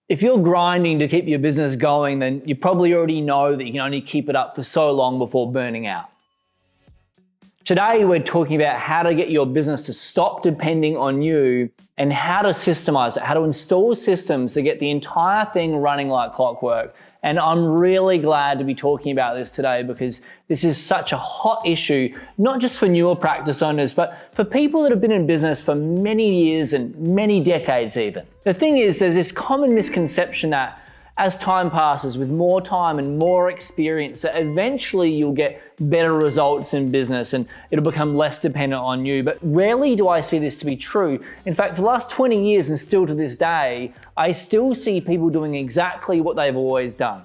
If you're grinding to keep your business going, then you probably already know that you can only keep it up for so long before burning out. Today, we're talking about how to get your business to stop depending on you and how to systemize it, how to install systems to get the entire thing running like clockwork. And I'm really glad to be talking about this today because this is such a hot issue, not just for newer practice owners, but for people that have been in business for many years and many decades even. The thing is, there's this common misconception that as time passes, with more time and more experience, that eventually you'll get better results in business and it'll become less dependent on you. But rarely do I see this to be true. In fact, for the last 20 years and still to this day, I still see people doing exactly what they've always done.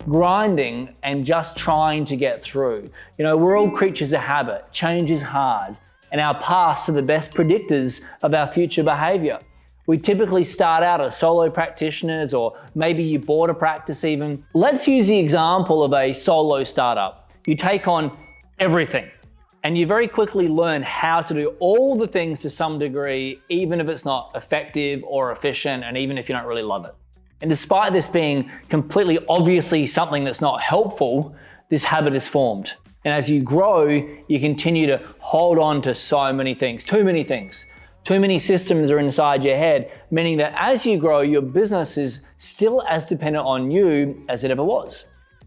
Grinding and just trying to get through. You know, we're all creatures of habit. Change is hard. And our pasts are the best predictors of our future behavior. We typically start out as solo practitioners, or maybe you bought a practice even. Let's use the example of a solo startup. You take on everything and you very quickly learn how to do all the things to some degree, even if it's not effective or efficient, and even if you don't really love it. And despite this being completely obviously something that's not helpful, this habit is formed. And as you grow, you continue to hold on to so many things, too many things. Too many systems are inside your head, meaning that as you grow, your business is still as dependent on you as it ever was.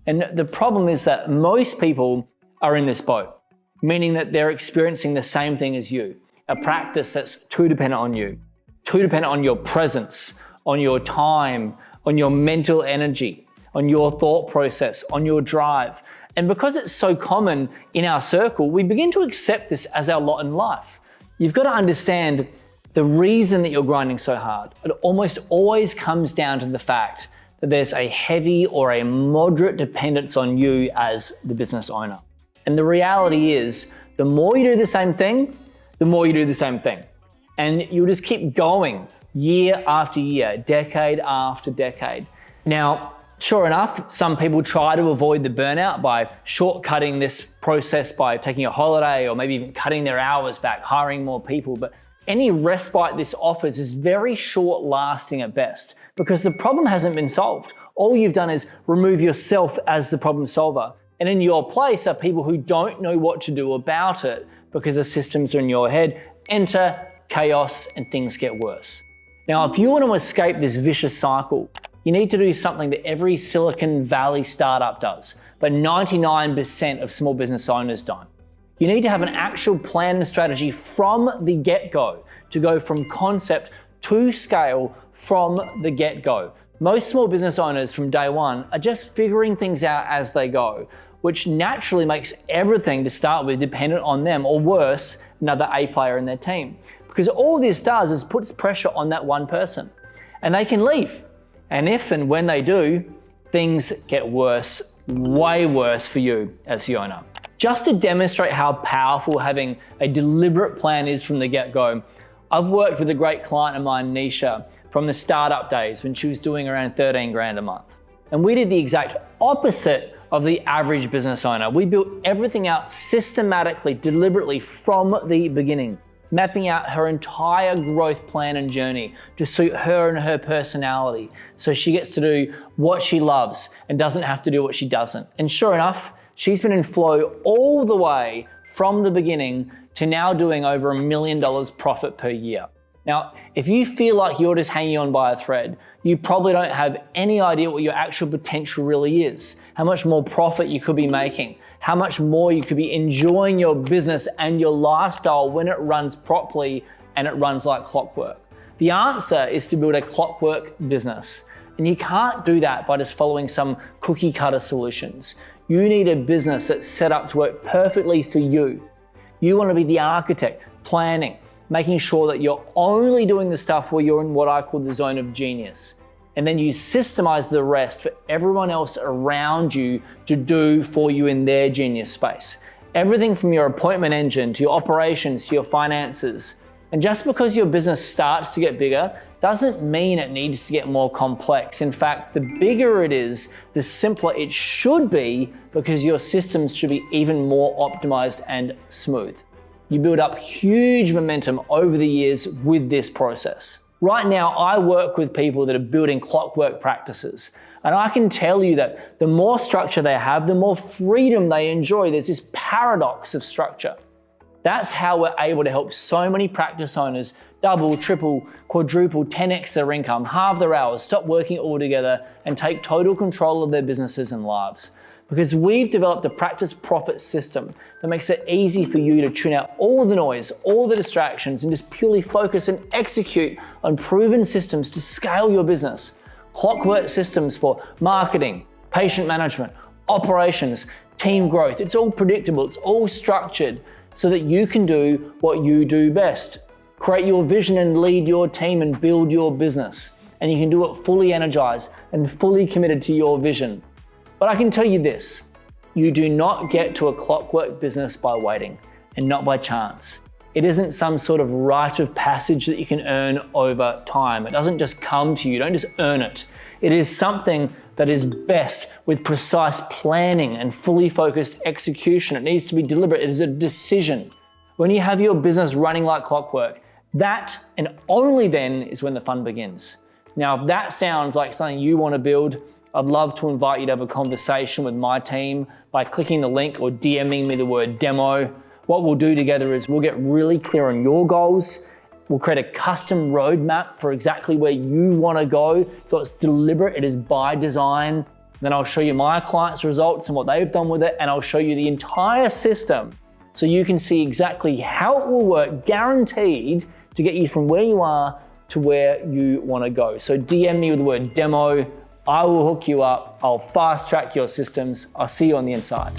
And the problem is that most people are in this boat, meaning that they're experiencing the same thing as you, a practice that's too dependent on you, too dependent on your presence, on your time, on your mental energy, on your thought process, on your drive. And because it's so common in our circle, we begin to accept this as our lot in life. You've got to understand the reason that you're grinding so hard. It almost always comes down to the fact that there's a heavy or a moderate dependence on you as the business owner. And the reality is, the more you do the same thing, the more you do the same thing. And you'll just keep going year after year, decade after decade. Now, sure enough, some people try to avoid the burnout by shortcutting this process by taking a holiday or maybe even cutting their hours back, hiring more people. But any respite this offers is very short lasting at best because the problem hasn't been solved. All you've done is remove yourself as the problem solver. And in your place are people who don't know what to do about it because the systems are in your head. Enter chaos and things get worse. Now, if you want to escape this vicious cycle, you need to do something that every Silicon Valley startup does, but 99% of small business owners don't. You need to have an actual plan and strategy from the get-go to go from concept to scale from the get-go. Most small business owners from day one are just figuring things out as they go, which naturally makes everything to start with dependent on them, or worse, another A player in their team. Because all this does is puts pressure on that one person, and they can leave. And if and when they do, things get worse, way worse for you as the owner. Just to demonstrate how powerful having a deliberate plan is from the get-go, I've worked with a great client of mine, Nisha, from the startup days when she was doing around 13 grand a month. And we did the exact opposite of the average business owner. We built everything out systematically, deliberately from the beginning, mapping out her entire growth plan and journey to suit her and her personality so she gets to do what she loves and doesn't have to do what she doesn't. And sure enough, she's been in flow all the way from the beginning to now doing over $1 million profit per year. Now, if you feel like you're just hanging on by a thread, you probably don't have any idea what your actual potential really is, how much more profit you could be making, how much more you could be enjoying your business and your lifestyle when it runs properly and it runs like clockwork. The answer is to build a clockwork business. And you can't do that by just following some cookie cutter solutions. You need a business that's set up to work perfectly for you. You want to be the architect, planning, making sure that you're only doing the stuff where you're in what I call the zone of genius. And then you systemize the rest for everyone else around you to do for you in their genius space. Everything from your appointment engine to your operations to your finances. And just because your business starts to get bigger doesn't mean it needs to get more complex. In fact, the bigger it is, the simpler it should be because your systems should be even more optimized and smooth. You build up huge momentum over the years with this process. Right now, I work with people that are building clockwork practices. And I can tell you that the more structure they have, the more freedom they enjoy. There's this paradox of structure. That's how we're able to help so many practice owners double, triple, quadruple, 10x their income, halve their hours, stop working altogether, and take total control of their businesses and lives. Because we've developed a practice profit system that makes it easy for you to tune out all the noise, all the distractions, and just purely focus and execute on proven systems to scale your business. Clockwork systems for marketing, patient management, operations, team growth. It's all predictable, it's all structured so that you can do what you do best. Create your vision and lead your team and build your business. And you can do it fully energized and fully committed to your vision. But I can tell you this, you do not get to a clockwork business by waiting and not by chance. It isn't some sort of rite of passage that you can earn over time. It doesn't just come to you, don't just earn it. It is something that is best with precise planning and fully focused execution. It needs to be deliberate, it is a decision. When you have your business running like clockwork, that and only then is when the fun begins. Now, if that sounds like something you want to build, I'd love to invite you to have a conversation with my team by clicking the link or DMing me the word demo. What we'll do together is we'll get really clear on your goals. We'll create a custom roadmap for exactly where you want to go. So it's deliberate, it is by design. Then I'll show you my clients' results and what they've done with it, and I'll show you the entire system so you can see exactly how it will work, guaranteed to get you from where you are to where you want to go. So DM me with the word demo. I will hook you up. I'll fast track your systems. I'll see you on the inside.